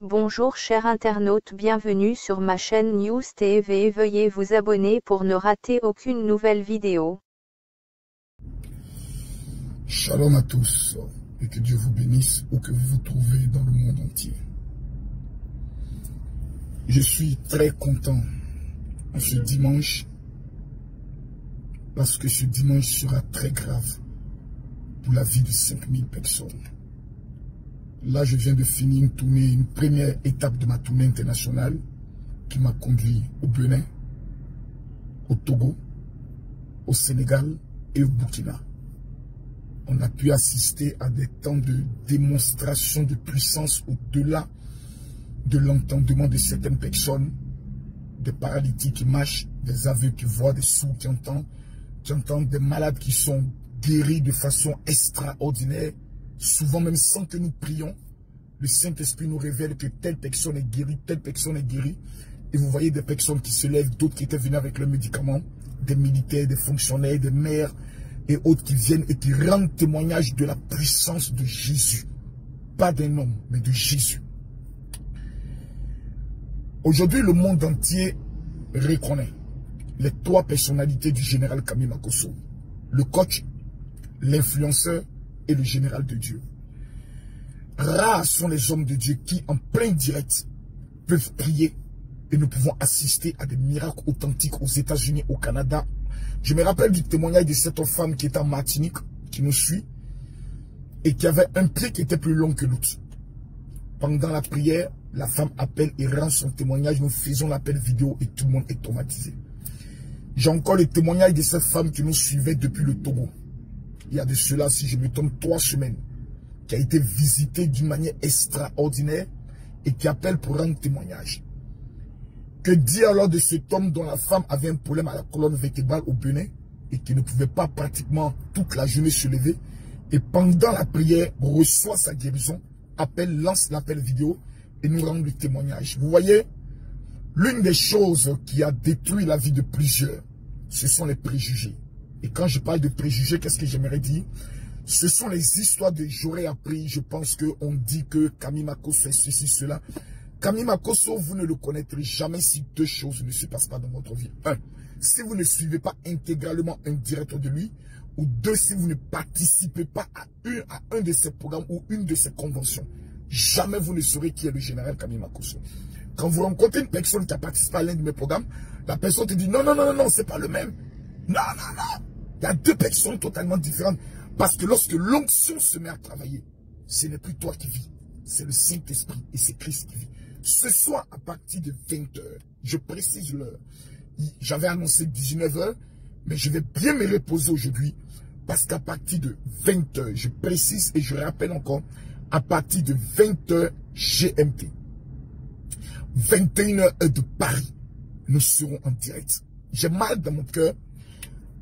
Bonjour chers internautes, bienvenue sur ma chaîne News TV. Veuillez vous abonner pour ne rater aucune nouvelle vidéo. Shalom à tous et que Dieu vous bénisse où que vous vous trouvez dans le monde entier. Je suis très content en ce dimanche parce que ce dimanche sera très grave pour la vie de 5000 personnes. Là, je viens de finir une première étape de ma tournée internationale qui m'a conduit au Bénin, au Togo, au Sénégal et au Burkina. On a pu assister à des temps de démonstration de puissance au-delà de l'entendement de certaines personnes, des paralytiques qui marchent, des aveugles qui voient, des sourds qui entendent, des malades qui sont guéris de façon extraordinaire, souvent même sans que nous prions. Le Saint-Esprit nous révèle que telle personne est guérie, telle personne est guérie. Et vous voyez des personnes qui se lèvent, d'autres qui étaient venus avec leurs médicaments, des militaires, des fonctionnaires, des maires et autres qui viennent et qui rendent témoignage de la puissance de Jésus. Pas d'un homme, mais de Jésus. Aujourd'hui, le monde entier reconnaît les trois personnalités du général Kami Makosso. Le coach, l'influenceur et le général de Dieu. Rares sont les hommes de Dieu qui, en plein direct, peuvent prier et nous pouvons assister à des miracles authentiques aux États-Unis, au Canada. Je me rappelle du témoignage de cette femme qui est en Martinique, qui nous suit, et qui avait un pied qui était plus long que l'autre. Pendant la prière, la femme appelle et rend son témoignage. Nous faisons l'appel vidéo et tout le monde est traumatisé. J'ai encore le témoignage de cette femme qui nous suivait depuis le Togo. Il y a de cela, si je me trompe, 3 semaines, qui a été visitée d'une manière extraordinaire et qui appelle pour rendre témoignage. Que dire alors de cet homme dont la femme avait un problème à la colonne vertébrale au Bénin et qui ne pouvait pas pratiquement toute la journée se lever et pendant la prière reçoit sa guérison, appelle, lance l'appel vidéo et nous rend le témoignage. Vous voyez, l'une des choses qui a détruit la vie de plusieurs, ce sont les préjugés. Et quand je parle de préjugés, qu'est-ce que j'aimerais dire? Ce sont les histoires de j'aurais appris, je pense qu'on dit que Kami Makosso fait ceci, cela. Kami Makosso, vous ne le connaîtrez jamais si 2 choses ne se passent pas dans votre vie. 1, si vous ne suivez pas intégralement un directeur de lui. Ou 2, si vous ne participez pas à un de ses programmes ou une de ses conventions. Jamais vous ne saurez qui est le général Kami Makosso. Quand vous rencontrez une personne qui a participé à l'un de mes programmes, la personne te dit non, non, non, non, non, c'est pas le même. Non, non, non. Il y a 2 personnes totalement différentes. Parce que lorsque l'onction se met à travailler, ce n'est plus toi qui vis. C'est le Saint-Esprit et c'est Christ qui vit. Ce soir, à partir de 20 h, je précise l'heure. J'avais annoncé 19 h, mais je vais bien me reposer aujourd'hui. Parce qu'à partir de 20 h, je précise et je rappelle encore, à partir de 20 h GMT, 21 h heure de Paris, nous serons en direct. J'ai mal dans mon cœur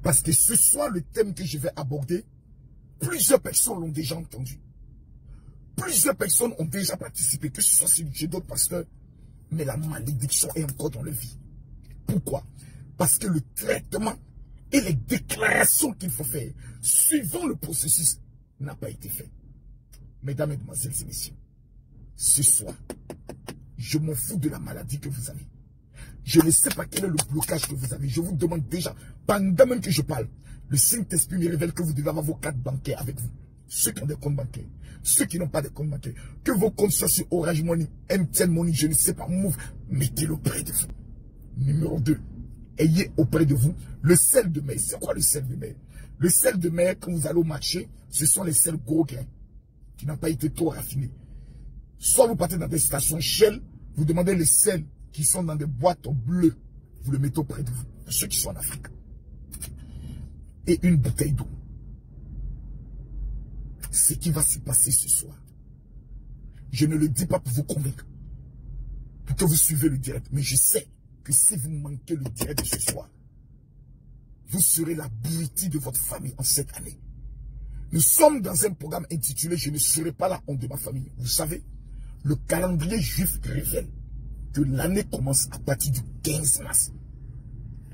parce que ce soir, le thème que je vais aborder, plusieurs personnes l'ont déjà entendu. Plusieurs personnes ont déjà participé, que ce soit chez d'autres pasteurs. Mais la malédiction est encore dans leur vie. Pourquoi? Parce que le traitement et les déclarations qu'il faut faire, suivant le processus, n'a pas été fait. Mesdames, Mesdemoiselles et Messieurs, ce soir, je m'en fous de la maladie que vous avez. Je ne sais pas quel est le blocage que vous avez. Je vous demande déjà, pendant même que je parle, le Saint-Esprit me révèle que vous devez avoir vos cartes bancaires avec vous. Ceux qui ont des comptes bancaires, ceux qui n'ont pas de comptes bancaires, que vos comptes soient sur Orange Money, MTN Money, je ne sais pas, Move, mettez-le auprès de vous. Numéro 2, ayez auprès de vous le sel de mer. C'est quoi le sel de mer? Le sel de mer, quand vous allez au marché, ce sont les sels gros grains qui n'ont pas été trop raffinés. Soit vous partez dans des stations Shell, vous demandez les sels qui sont dans des boîtes bleues, vous le mettez auprès de vous, pour ceux qui sont en Afrique. Et une bouteille d'eau. Ce qui va se passer ce soir. Je ne le dis pas pour vous convaincre, pour que vous suivez le direct, mais je sais que si vous manquez le direct de ce soir, vous serez la beauté de votre famille en cette année. Nous sommes dans un programme intitulé « Je ne serai pas la honte de ma famille ». Vous savez, le calendrier juif révèle que l'année commence à partir du 15 mars.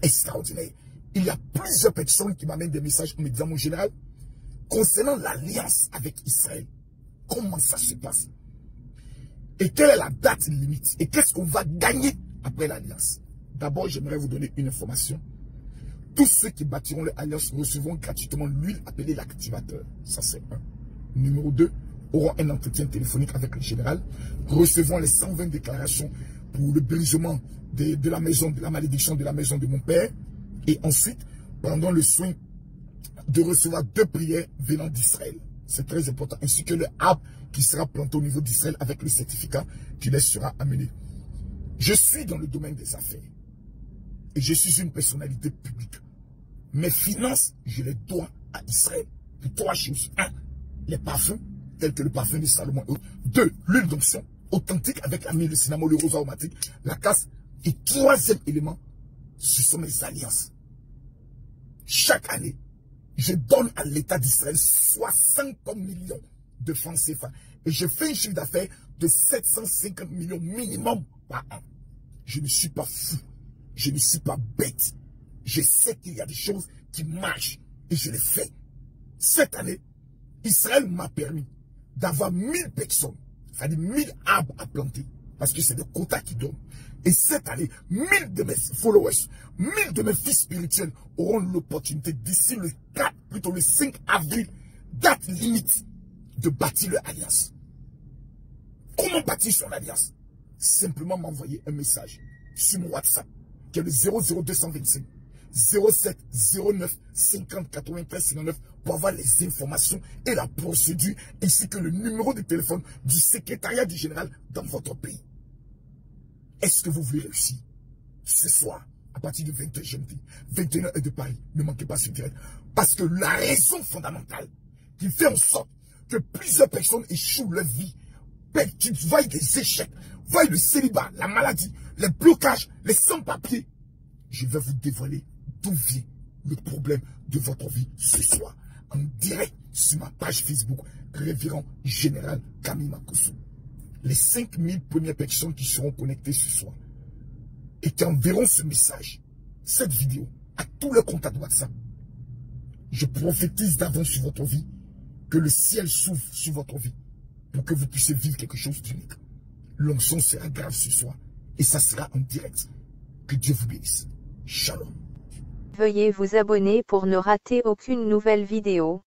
Extraordinaire. Il y a plusieurs personnes qui m'amènent des messages en me disant, mon général, concernant l'alliance avec Israël, comment ça se passe? Et quelle est la date limite? Et qu'est-ce qu'on va gagner après l'alliance? D'abord, j'aimerais vous donner une information. Tous ceux qui bâtiront l'alliance recevront gratuitement l'huile appelée l'activateur. Ça, c'est un. Numéro 2, auront un entretien téléphonique avec le général, recevront les 120 déclarations pour le brisement de la maison, de la malédiction de la maison de mon père. Et ensuite, prendront le soin de recevoir 2 prières venant d'Israël. C'est très important. Ainsi que le arbre qui sera planté au niveau d'Israël avec le certificat qui les sera amené. Je suis dans le domaine des affaires. Et je suis une personnalité publique. Mes finances, je les dois à Israël. Pour 3 choses. 1, les parfums, tels que le parfum de Salomon. 2, l'huile d'onction, authentique avec la mie, le cinnamon, le rose aromatique, la casse. Et 3e élément, ce sont mes alliances. Chaque année, je donne à l'État d'Israël 60 millions de francs CFA. Et je fais un chiffre d'affaires de 750 millions minimum par an. Je ne suis pas fou. Je ne suis pas bête. Je sais qu'il y a des choses qui marchent et je les fais. Cette année, Israël m'a permis d'avoir 1000 personnes, c'est-à-dire 1000 arbres à planter, parce que c'est le quota qui donne. Et cette année, 1000 de mes followers, 1000 de mes fils spirituels auront l'opportunité d'ici le 4, plutôt le 5 avril, date limite, de bâtir leur alliance. Comment bâtir son alliance? Simplement m'envoyer un message sur mon WhatsApp, qui est le 00225 07 09 50 93 59 pour avoir les informations et la procédure, ainsi que le numéro de téléphone du secrétariat du général dans votre pays. Est-ce que vous voulez réussir? Ce soir, à partir de 20h GMT, 21h de Paris, ne manquez pas ce direct. Parce que la raison fondamentale qui fait en sorte que plusieurs personnes échouent leur vie, tu vois des échecs, voient le célibat, la maladie, les blocages, les sans-papiers, je vais vous dévoiler d'où vient le problème de votre vie ce soir, en direct sur ma page Facebook, Révérend Général Camille Makosso. Les 5000 premières personnes qui seront connectées ce soir et qui enverront ce message, cette vidéo, à tous les contacts WhatsApp, je prophétise d'avance sur votre vie, que le ciel s'ouvre sur votre vie, pour que vous puissiez vivre quelque chose d'unique. L'onction sera grave ce soir, et ça sera en direct. Que Dieu vous bénisse. Shalom. Veuillez vous abonner pour ne rater aucune nouvelle vidéo.